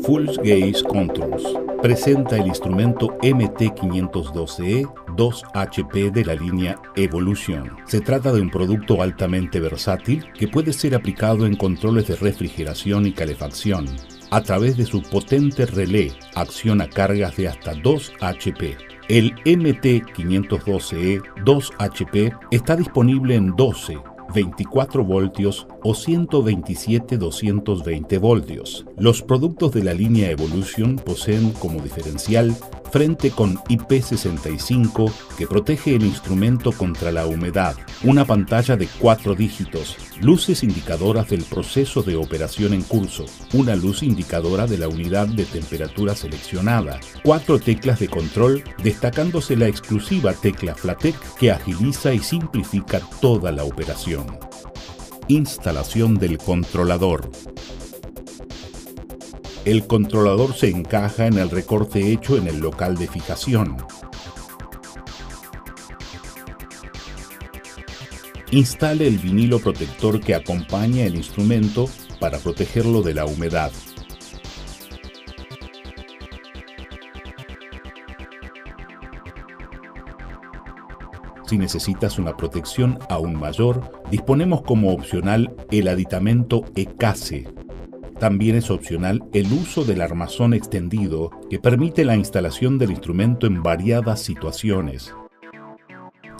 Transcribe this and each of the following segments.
Full Gaze Controls presenta el instrumento MT512E 2HP de la línea Evolution. Se trata de un producto altamente versátil que puede ser aplicado en controles de refrigeración y calefacción. A través de su potente relé, acciona cargas de hasta 2 HP. El MT512E 2HP está disponible en 12, 24 voltios o 127-220 voltios. Los productos de la línea Evolution poseen como diferencial frente con IP65 que protege el instrumento contra la humedad, una pantalla de 4 dígitos, luces indicadoras del proceso de operación en curso, una luz indicadora de la unidad de temperatura seleccionada, 4 teclas de control, destacándose la exclusiva tecla FLATEC que agiliza y simplifica toda la operación. Instalación del controlador. El controlador se encaja en el recorte hecho en el local de fijación. Instale el vinilo protector que acompaña el instrumento para protegerlo de la humedad. Si necesitas una protección aún mayor, disponemos como opcional el aditamento ECASE. También es opcional el uso del armazón extendido que permite la instalación del instrumento en variadas situaciones.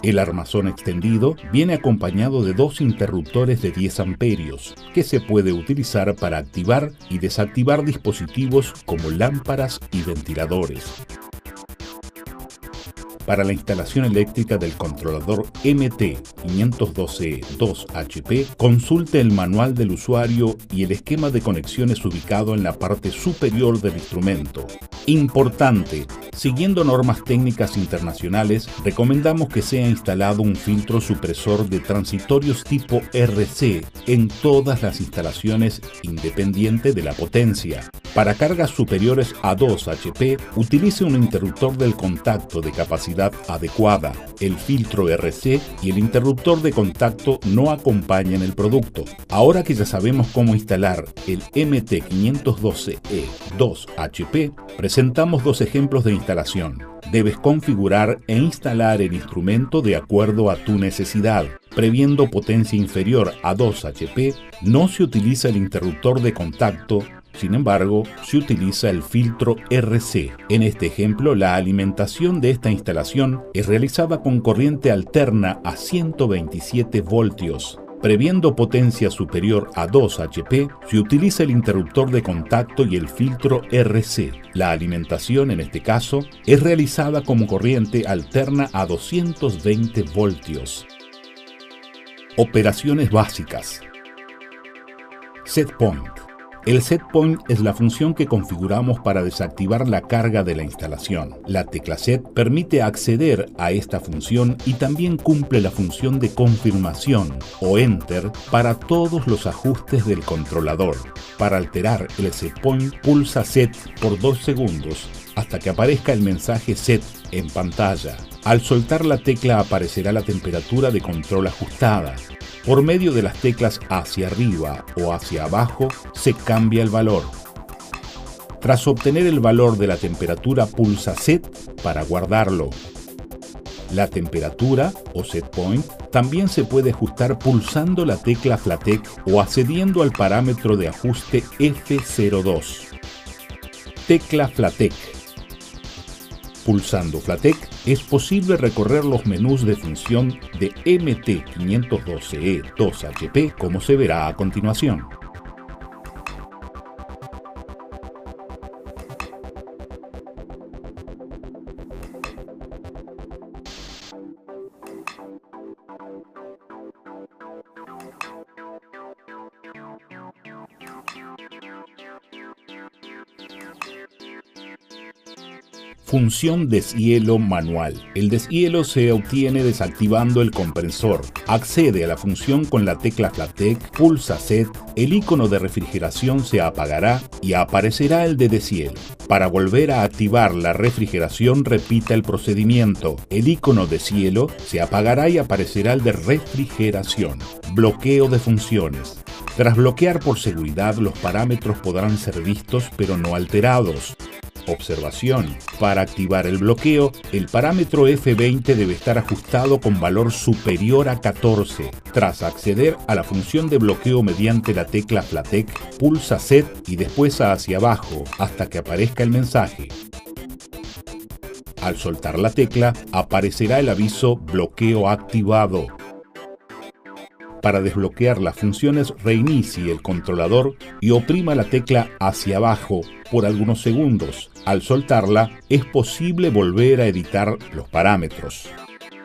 El armazón extendido viene acompañado de 2 interruptores de 10 amperios que se puede utilizar para activar y desactivar dispositivos como lámparas y ventiladores. Para la instalación eléctrica del controlador MT512E 2HP, consulte el manual del usuario y el esquema de conexiones ubicado en la parte superior del instrumento. Importante: siguiendo normas técnicas internacionales, recomendamos que sea instalado un filtro supresor de transitorios tipo RC en todas las instalaciones independiente de la potencia. Para cargas superiores a 2 HP, utilice un interruptor del contacto de capacidad adecuada. El filtro RC y el interruptor de contacto no acompañan el producto. Ahora que ya sabemos cómo instalar el MT512E 2HP, presentamos 2 ejemplos de instalación. Debes configurar e instalar el instrumento de acuerdo a tu necesidad. Previendo potencia inferior a 2 HP, no se utiliza el interruptor de contacto. Sin embargo, se utiliza el filtro RC. En este ejemplo, la alimentación de esta instalación es realizada con corriente alterna a 127 voltios. Previendo potencia superior a 2 HP, se utiliza el interruptor de contacto y el filtro RC. La alimentación, en este caso, es realizada como corriente alterna a 220 voltios. Operaciones básicas. Set Point. El set point es la función que configuramos para desactivar la carga de la instalación. La tecla set permite acceder a esta función y también cumple la función de confirmación o enter para todos los ajustes del controlador. Para alterar el set point, pulsa set por 2 segundos hasta que aparezca el mensaje set en pantalla. Al soltar la tecla aparecerá la temperatura de control ajustada. Por medio de las teclas hacia arriba o hacia abajo se cambia el valor. Tras obtener el valor de la temperatura, pulsa set para guardarlo. La temperatura o set point también se puede ajustar pulsando la tecla FLATEC o accediendo al parámetro de ajuste F02. Tecla FLATEC. Pulsando FLATEC es posible recorrer los menús de función de MT512E 2HP como se verá a continuación. Función deshielo manual. El deshielo se obtiene desactivando el compresor. Accede a la función con la tecla FLATEC, pulsa set, el icono de refrigeración se apagará y aparecerá el de deshielo. Para volver a activar la refrigeración, repita el procedimiento. El icono deshielo se apagará y aparecerá el de refrigeración. Bloqueo de funciones. Tras bloquear por seguridad, los parámetros podrán ser vistos pero no alterados. Observación: para activar el bloqueo, el parámetro F20 debe estar ajustado con valor superior a 14. Tras acceder a la función de bloqueo mediante la tecla FLATEC, pulsa Set y después hacia abajo hasta que aparezca el mensaje. Al soltar la tecla, aparecerá el aviso Bloqueo activado. Para desbloquear las funciones, reinicie el controlador y oprima la tecla hacia abajo por algunos segundos. Al soltarla, es posible volver a editar los parámetros.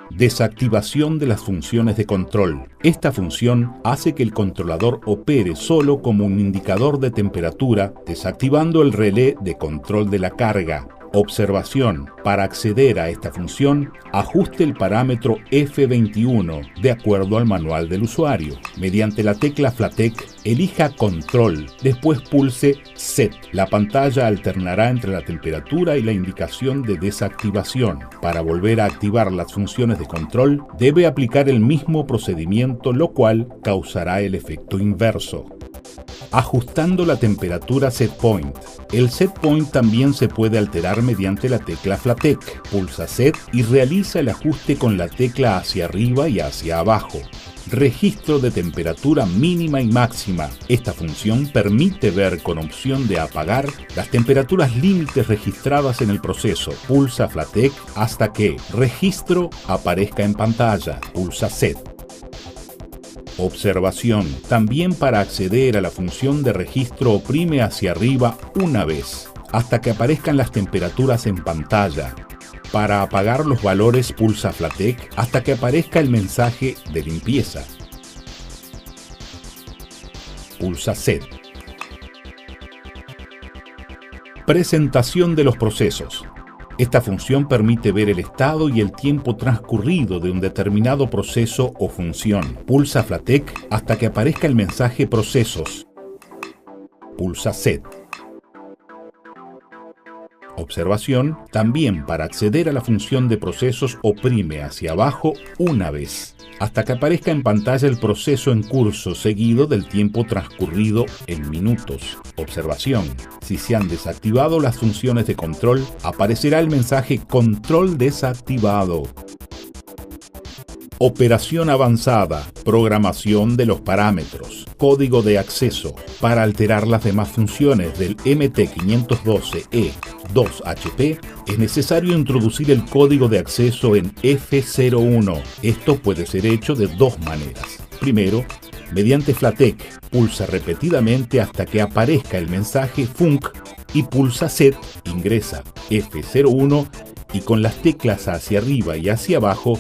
Desactivación de las funciones de control. Esta función hace que el controlador opere solo como un indicador de temperatura, desactivando el relé de control de la carga. Observación: para acceder a esta función, ajuste el parámetro F21 de acuerdo al manual del usuario. Mediante la tecla FLATEC, elija Control, después pulse Set. La pantalla alternará entre la temperatura y la indicación de desactivación. Para volver a activar las funciones de control, debe aplicar el mismo procedimiento, lo cual causará el efecto inverso. Ajustando la temperatura Setpoint. El Setpoint también se puede alterar mediante la tecla FLATEC. Pulsa Set y realiza el ajuste con la tecla hacia arriba y hacia abajo. Registro de temperatura mínima y máxima. Esta función permite ver con opción de apagar las temperaturas límites registradas en el proceso. Pulsa FLATEC hasta que Registro aparezca en pantalla. Pulsa Set. Observación: también para acceder a la función de registro, oprime hacia arriba una vez, hasta que aparezcan las temperaturas en pantalla. Para apagar los valores, pulsa FLATEC hasta que aparezca el mensaje de limpieza. Pulsa Set. Presentación de los procesos. Esta función permite ver el estado y el tiempo transcurrido de un determinado proceso o función. Pulsa FLATEC hasta que aparezca el mensaje Procesos. Pulsa Set. Observación: también para acceder a la función de procesos, oprime hacia abajo una vez, hasta que aparezca en pantalla el proceso en curso seguido del tiempo transcurrido en minutos. Observación: si se han desactivado las funciones de control, aparecerá el mensaje Control desactivado. Operación avanzada. Programación de los parámetros. Código de acceso. Para alterar las demás funciones del MT512E2HP, es necesario introducir el código de acceso en F01. Esto puede ser hecho de dos maneras. Primero, mediante FLATEC, pulsa repetidamente hasta que aparezca el mensaje FUNC y pulsa Set, ingresa F01 y con las teclas hacia arriba y hacia abajo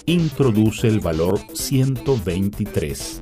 introduce el valor 123.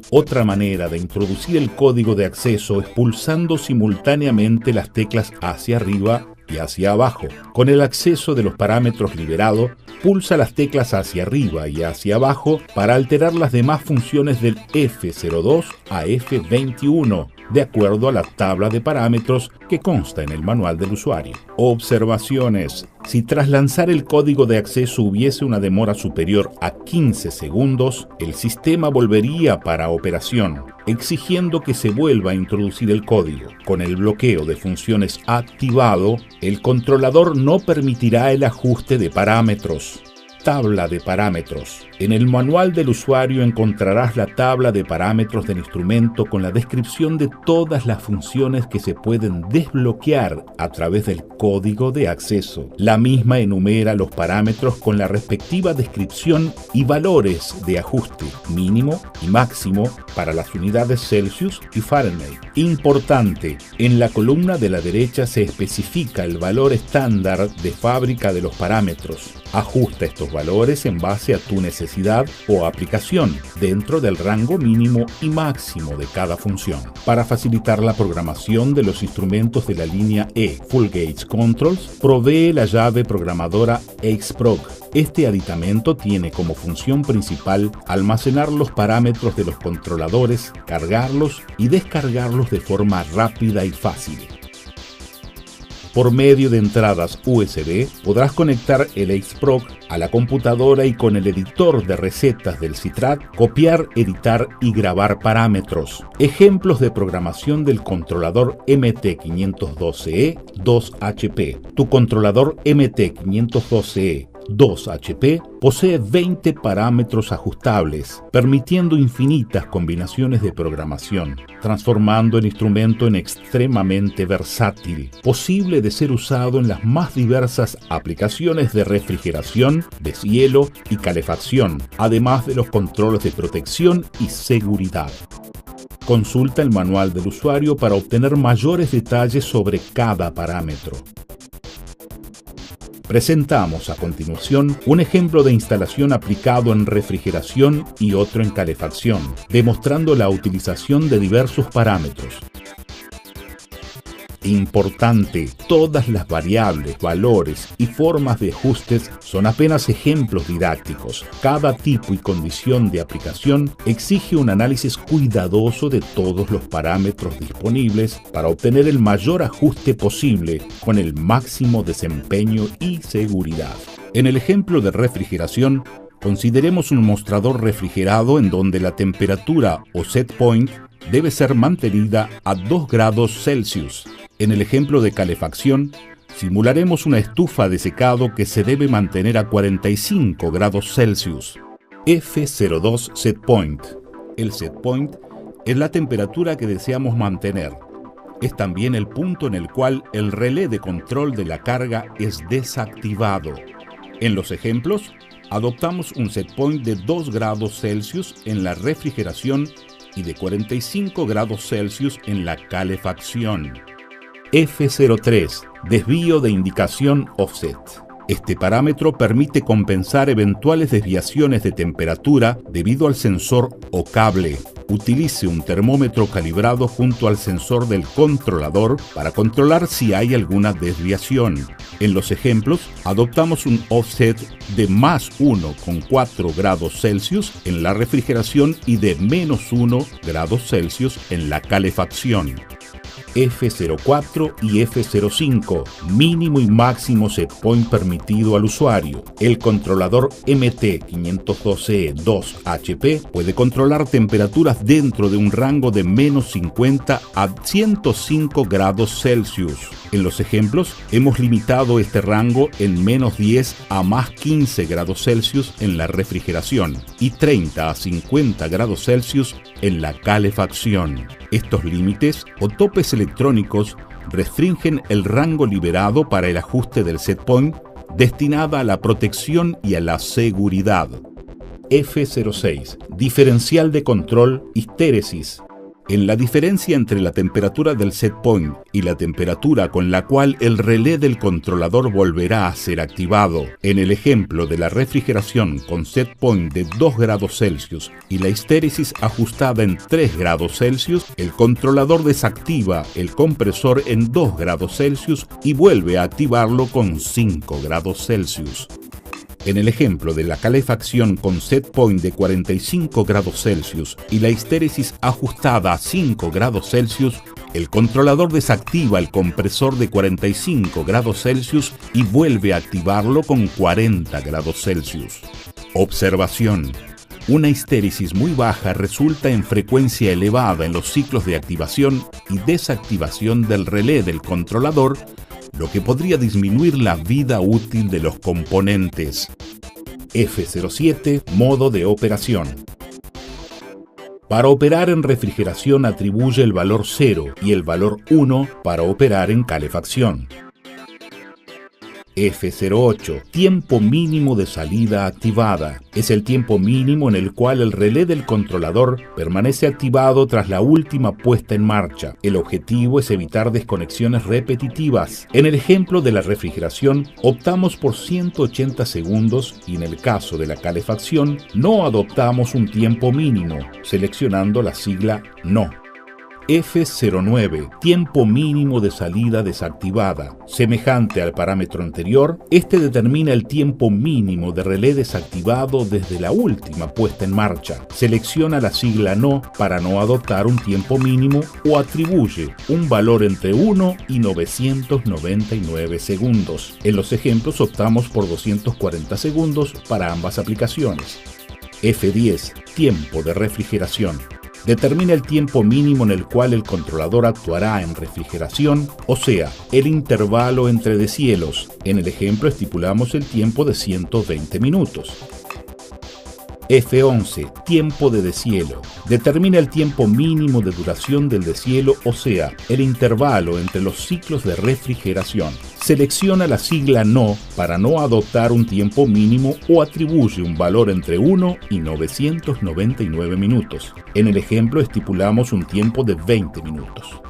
Otra manera de introducir el código de acceso es pulsando simultáneamente las teclas hacia arriba y hacia abajo. Con el acceso de los parámetros liberado, pulsa las teclas hacia arriba y hacia abajo para alterar las demás funciones del F02 a F21, de acuerdo a la tabla de parámetros que consta en el manual del usuario. Observaciones: si tras lanzar el código de acceso hubiese una demora superior a 15 segundos, el sistema volvería para operación, exigiendo que se vuelva a introducir el código. Con el bloqueo de funciones activado, el controlador no permitirá el ajuste de parámetros. Tabla de parámetros. En el manual del usuario encontrarás la tabla de parámetros del instrumento con la descripción de todas las funciones que se pueden desbloquear a través del código de acceso. La misma enumera los parámetros con la respectiva descripción y valores de ajuste mínimo y máximo para las unidades Celsius y Fahrenheit. Importante: en la columna de la derecha se especifica el valor estándar de fábrica de los parámetros. Ajusta estos valores en base a tu necesidad o aplicación, dentro del rango mínimo y máximo de cada función. Para facilitar la programación de los instrumentos de la línea E Full Gauge Controls, provee la llave programadora Xprog. Este aditamento tiene como función principal almacenar los parámetros de los controladores, cargarlos y descargarlos de forma rápida y fácil. Por medio de entradas USB podrás conectar el Xproc a la computadora y con el editor de recetas del Citrac copiar, editar y grabar parámetros. Ejemplos de programación del controlador MT512E 2HP. Tu controlador MT512E 2HP posee 20 parámetros ajustables, permitiendo infinitas combinaciones de programación, transformando el instrumento en extremadamente versátil, posible de ser usado en las más diversas aplicaciones de refrigeración, deshielo y calefacción, además de los controles de protección y seguridad. Consulta el manual del usuario para obtener mayores detalles sobre cada parámetro. Presentamos a continuación un ejemplo de instalación aplicado en refrigeración y otro en calefacción, demostrando la utilización de diversos parámetros. Importante, todas las variables, valores y formas de ajustes son apenas ejemplos didácticos. Cada tipo y condición de aplicación exige un análisis cuidadoso de todos los parámetros disponibles para obtener el mayor ajuste posible con el máximo desempeño y seguridad. En el ejemplo de refrigeración, consideremos un mostrador refrigerado en donde la temperatura o set point debe ser mantenida a 2 grados Celsius. En el ejemplo de calefacción, simularemos una estufa de secado que se debe mantener a 45 grados Celsius. F02 Set Point. El set point es la temperatura que deseamos mantener. Es también el punto en el cual el relé de control de la carga es desactivado. En los ejemplos, adoptamos un set point de 2 grados Celsius en la refrigeración y de 45 grados Celsius en la calefacción. F03, desvío de indicación offset. Este parámetro permite compensar eventuales desviaciones de temperatura debido al sensor o cable. Utilice un termómetro calibrado junto al sensor del controlador para controlar si hay alguna desviación. En los ejemplos, adoptamos un offset de +1,4 grados Celsius en la refrigeración y de -1 grados Celsius en la calefacción. F04 y F05, mínimo y máximo set point permitido al usuario. El controlador MT512E 2HP puede controlar temperaturas dentro de un rango de -50 a 105 grados Celsius. En los ejemplos, hemos limitado este rango en -10 a +15 grados Celsius en la refrigeración y 30 a 50 grados Celsius en la calefacción. Estos límites o topes electrónicos restringen el rango liberado para el ajuste del set point destinada a la protección y a la seguridad. F06, diferencial de control histéresis. En la diferencia entre la temperatura del set point y la temperatura con la cual el relé del controlador volverá a ser activado, en el ejemplo de la refrigeración con set point de 2 grados Celsius y la histéresis ajustada en 3 grados Celsius, el controlador desactiva el compresor en 2 grados Celsius y vuelve a activarlo con 5 grados Celsius. En el ejemplo de la calefacción con set point de 45 grados Celsius y la histéresis ajustada a 5 grados Celsius, el controlador desactiva el compresor de 45 grados Celsius y vuelve a activarlo con 40 grados Celsius. Observación. Una histéresis muy baja resulta en frecuencia elevada en los ciclos de activación y desactivación del relé del controlador, lo que podría disminuir la vida útil de los componentes. F07, modo de operación. Para operar en refrigeración atribuye el valor 0 y el valor 1 para operar en calefacción. F08, tiempo mínimo de salida activada. Es el tiempo mínimo en el cual el relé del controlador permanece activado tras la última puesta en marcha. El objetivo es evitar desconexiones repetitivas. En el ejemplo de la refrigeración, optamos por 180 segundos y en el caso de la calefacción, no adoptamos un tiempo mínimo, seleccionando la sigla NO. F09, tiempo mínimo de salida desactivada. Semejante al parámetro anterior, este determina el tiempo mínimo de relé desactivado desde la última puesta en marcha. Selecciona la sigla no para no adoptar un tiempo mínimo o atribuye un valor entre 1 y 999 segundos. En los ejemplos optamos por 240 segundos para ambas aplicaciones. F10, tiempo de refrigeración. Determina el tiempo mínimo en el cual el controlador actuará en refrigeración, o sea, el intervalo entre deshielos. En el ejemplo estipulamos el tiempo de 120 minutos. F11, tiempo de deshielo. Determina el tiempo mínimo de duración del deshielo, o sea, el intervalo entre los ciclos de refrigeración. Selecciona la sigla no para no adoptar un tiempo mínimo o atribuye un valor entre 1 y 999 minutos. En el ejemplo estipulamos un tiempo de 20 minutos.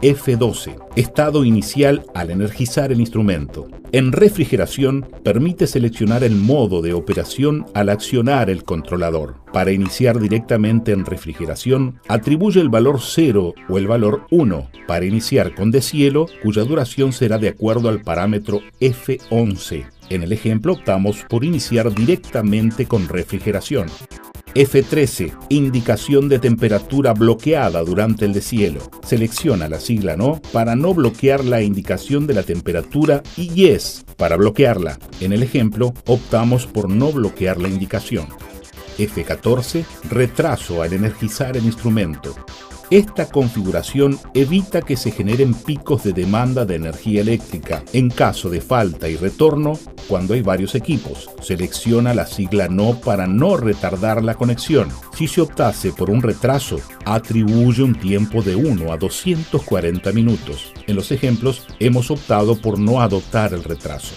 F12, estado inicial al energizar el instrumento. En refrigeración, permite seleccionar el modo de operación al accionar el controlador. Para iniciar directamente en refrigeración, atribuye el valor 0 o el valor 1. Para iniciar con deshielo, cuya duración será de acuerdo al parámetro F11. En el ejemplo optamos por iniciar directamente con refrigeración. F13, indicación de temperatura bloqueada durante el deshielo. Selecciona la sigla no para no bloquear la indicación de la temperatura y yes para bloquearla. En el ejemplo, optamos por no bloquear la indicación. F14, retraso al energizar el instrumento. Esta configuración evita que se generen picos de demanda de energía eléctrica en caso de falta y retorno cuando hay varios equipos. Selecciona la sigla no para no retardar la conexión. Si se optase por un retraso, atribuye un tiempo de 1 a 240 minutos. En los ejemplos, hemos optado por no adoptar el retraso.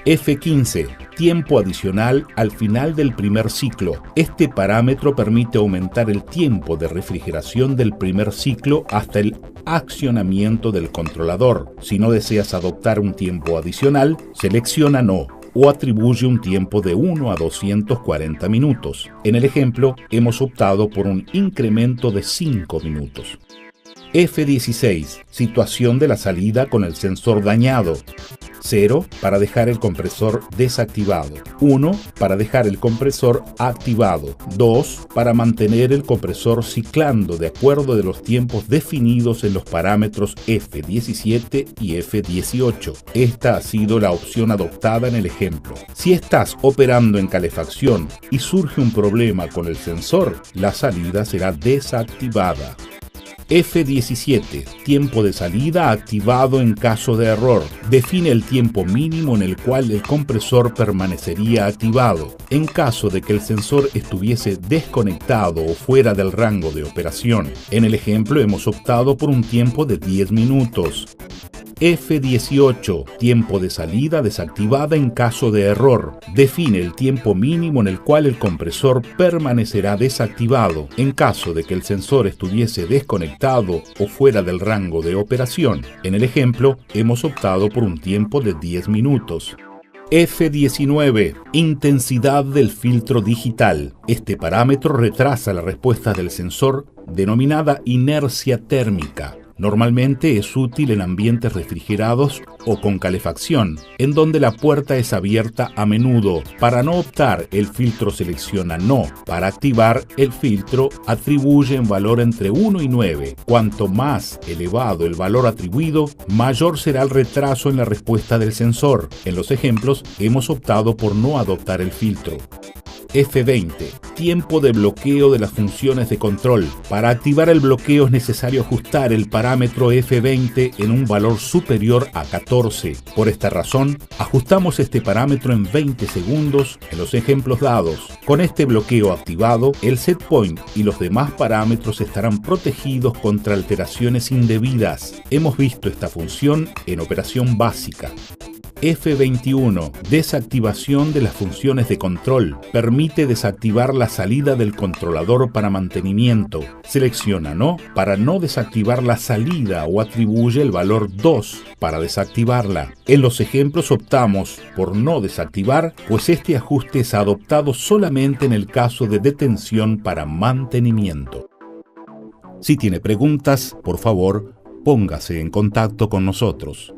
F15, tiempo adicional al final del primer ciclo. Este parámetro permite aumentar el tiempo de refrigeración del primer ciclo hasta el accionamiento del controlador. Si no deseas adoptar un tiempo adicional, selecciona no o atribuye un tiempo de 1 a 240 minutos. En el ejemplo, hemos optado por un incremento de 5 minutos. F16, situación de la salida con el sensor dañado. 0 para dejar el compresor desactivado. 1 para dejar el compresor activado. 2 para mantener el compresor ciclando de acuerdo de los tiempos definidos en los parámetros F17 y F18. Esta ha sido la opción adoptada en el ejemplo. Si estás operando en calefacción y surge un problema con el sensor, la salida será desactivada. F17, tiempo de salida activado en caso de error. Define el tiempo mínimo en el cual el compresor permanecería activado, en caso de que el sensor estuviese desconectado o fuera del rango de operación. En el ejemplo hemos optado por un tiempo de 10 minutos. F18, tiempo de salida desactivada en caso de error. Define el tiempo mínimo en el cual el compresor permanecerá desactivado en caso de que el sensor estuviese desconectado o fuera del rango de operación. En el ejemplo, hemos optado por un tiempo de 10 minutos. F19, intensidad del filtro digital. Este parámetro retrasa la respuesta del sensor, denominada inercia térmica. Normalmente es útil en ambientes refrigerados o con calefacción, en donde la puerta es abierta a menudo. Para no optar, el filtro selecciona no. Para activar, el filtro atribuye un valor entre 1 y 9. Cuanto más elevado el valor atribuido, mayor será el retraso en la respuesta del sensor. En los ejemplos, hemos optado por no adoptar el filtro. F20, tiempo de bloqueo de las funciones de control. Para activar el bloqueo es necesario ajustar el parámetro F20 en un valor superior a 14. Por esta razón, ajustamos este parámetro en 20 segundos en los ejemplos dados. Con este bloqueo activado, el set point y los demás parámetros estarán protegidos contra alteraciones indebidas. Hemos visto esta función en operación básica. F21. Desactivación de las funciones de control. Permite desactivar la salida del controlador para mantenimiento. Selecciona No para no desactivar la salida o atribuye el valor 2 para desactivarla. En los ejemplos optamos por no desactivar, pues este ajuste es adoptado solamente en el caso de detención para mantenimiento. Si tiene preguntas, por favor, póngase en contacto con nosotros.